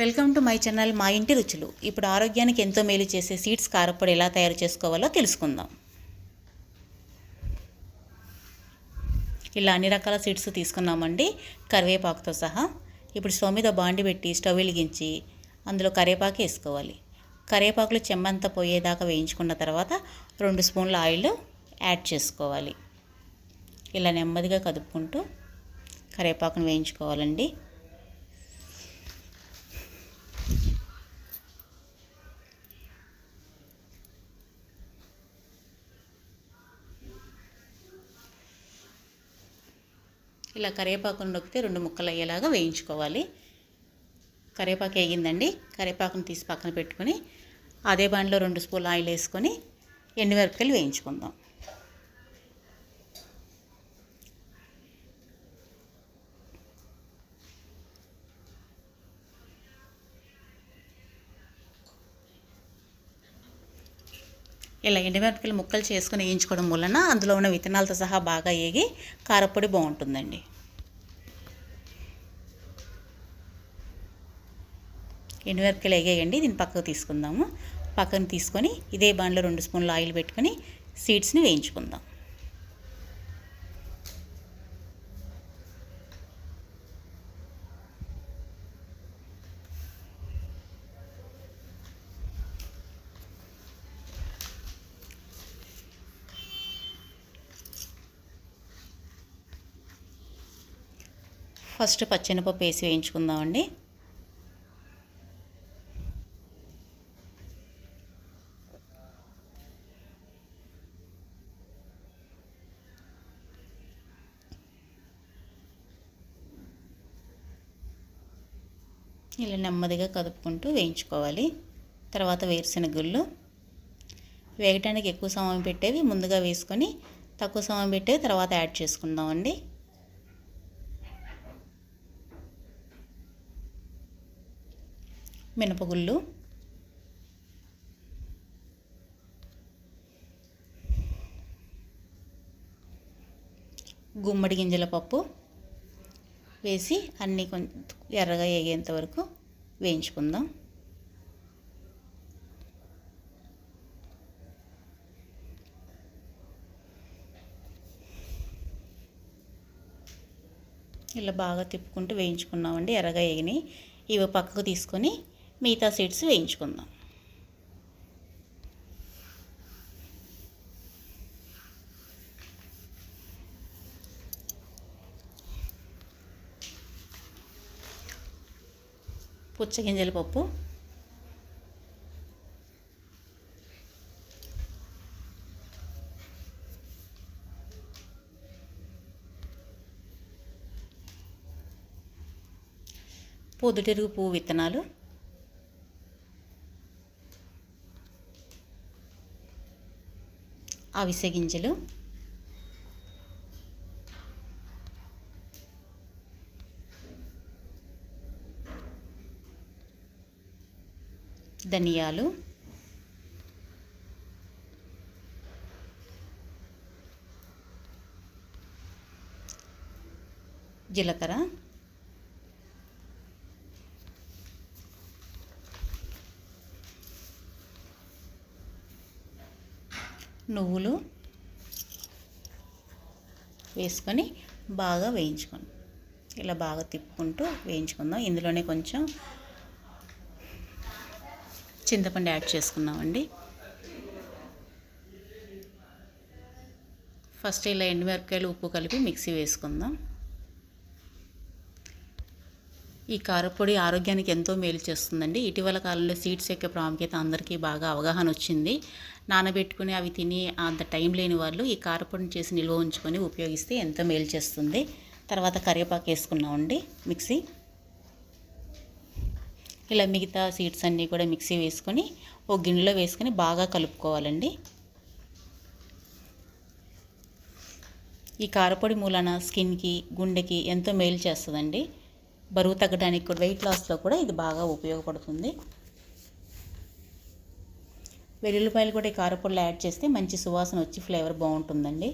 Welcome to my channel మా ఇంటి రుచులు. ఇప్పుడు ఆరోగ్యానికి ఎంతో మేలు చేసే సీడ్స్ కారప్పొడి ఎలా తయారు చేసుకోవాలో తెలుసుకుందాం. ఇలా అన్ని రకాల సీడ్స్ తీసుకున్నామండి, కరివేపాకుతో సహా. ఇప్పుడు స్టవ్ మీద బాండి పెట్టి స్టవ్ వెలిగించి అందులో కరివేపాకు వేసుకోవాలి. కరివేపాకులు చెమ్మంతా పోయేదాకా వేయించుకున్న తర్వాత 2 స్పూన్ల ఆయిల్ యాడ్ చేసుకోవాలి. ఇలా నెమ్మదిగా కదుపుకుంటూ కరివేపాకును వేయించుకోవాలండి. ఇలా కరివేపాకును నొక్కితే 2 ముక్కలు అయ్యేలాగా వేయించుకోవాలి. కరివేపాకు వేగిందండి. కరివేపాకును తీసి పక్కన పెట్టుకొని అదే బాండ్లో 2 స్పూన్ల ఆయిల్ వేసుకొని ఎండుమిరపకాయలు వేయించుకుందాం. ఇలా ఎండుమిరపకాయలు ముక్కలు చేసుకొని వేయించుకోవడం వలన అందులో ఉన్న విత్తనాలతో సహా బాగా వేగి కారప్పొడి బాగుంటుందండి. ఎండుమిరపకాయలు వేగేయండి. దీన్ని పక్కకు తీసుకుందాము. పక్కన తీసుకొని ఇదే బాండ్లో 2 స్పూన్ల ఆయిల్ పెట్టుకొని సీడ్స్ని వేయించుకుందాం. ఫస్ట్ పచ్చెనపప్పు వేసి వేయించుకుందామండి. ఇలా నెమ్మదిగా కదుపుకుంటూ వేయించుకోవాలి. తర్వాత వేరుశనగగుళ్ళు వేగటానికి ఎక్కువ సమయం పెట్టేవి ముందుగా వేసుకొని తక్కువ సమయం పెట్టేవి తర్వాత యాడ్ చేసుకుందామండి. మినపగుళ్ళు, గుమ్మడి గింజల పప్పు వేసి అన్నీ కొంచెం ఎర్రగా వేగేంత వరకు వేయించుకుందాం. ఇలా బాగా తిప్పుకుంటూ వేయించుకున్నామండి. ఎర్రగా వేగినాయి. ఇవి పక్కకు తీసుకొని మిగతా సీడ్స్ వేయించుకుందాం. పుచ్చగింజల పప్పు, పొద్దుతిరుగు పువ్వు విత్తనాలు, అవిసె గింజలు, ధనియాలు, జీలకర్ర, నువ్వులు వేసుకొని బాగా వేయించుకోండి. ఇలా బాగా తిప్పుకుంటూ వేయించుకుందాం. ఇందులోనే కొంచెం చింతపండు యాడ్ చేసుకున్నామండి. ఫస్ట్ ఇలా ఎండుమిరపకాయలు ఉప్పు కలిపి మిక్సీ వేసుకుందాం. ఈ కారపొడి ఆరోగ్యానికి ఎంతో మేలు చేస్తుందండి. ఇటీవల కాలంలో సీడ్స్ యొక్క ప్రాముఖ్యత అందరికీ బాగా అవగాహన వచ్చింది. నానబెట్టుకుని అవి తిని అంత టైం లేని వాళ్ళు ఈ కారపొడిని చేసి నిల్వ ఉంచుకొని ఉపయోగిస్తే ఎంతో మేలు చేస్తుంది. తర్వాత కరివేపాకు వేసుకున్నామండి మిక్సీ. ఇలా మిగతా సీడ్స్ అన్నీ కూడా మిక్సీ వేసుకొని ఒక గిన్నెలో వేసుకొని బాగా కలుపుకోవాలండి. ఈ కారపొడి మూలన స్కిన్కి, గుండెకి ఎంతో మేలు చేస్తుందండి. బరువు తగ్గడానికి కూడా, వెయిట్ లాస్లో కూడా ఇది బాగా ఉపయోగపడుతుంది. వెల్లుల్లిపాయలు కూడా ఈ కారపొడిలో యాడ్ చేస్తే మంచి సువాసన వచ్చి ఫ్లేవర్ బాగుంటుందండి.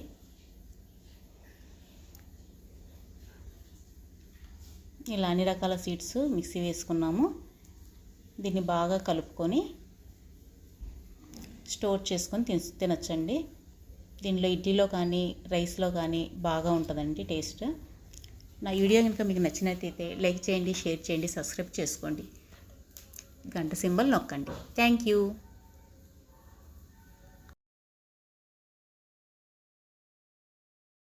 ఇలా అన్ని రకాల సీడ్స్ మిక్సీ వేసుకున్నాము. దీన్ని బాగా కలుపుకొని స్టోర్ చేసుకొని తినొచ్చండి. దీనిలో ఇడ్లీలో కానీ రైస్లో కానీ బాగా ఉంటుందండి టేస్ట్. నా వీడియో కనుక మీకు నచ్చినట్లయితే లైక్ చేయండి, షేర్ చేయండి, సబ్స్క్రైబ్ చేసుకోండి, గంట సింబల్ నొక్కండి. Thank you.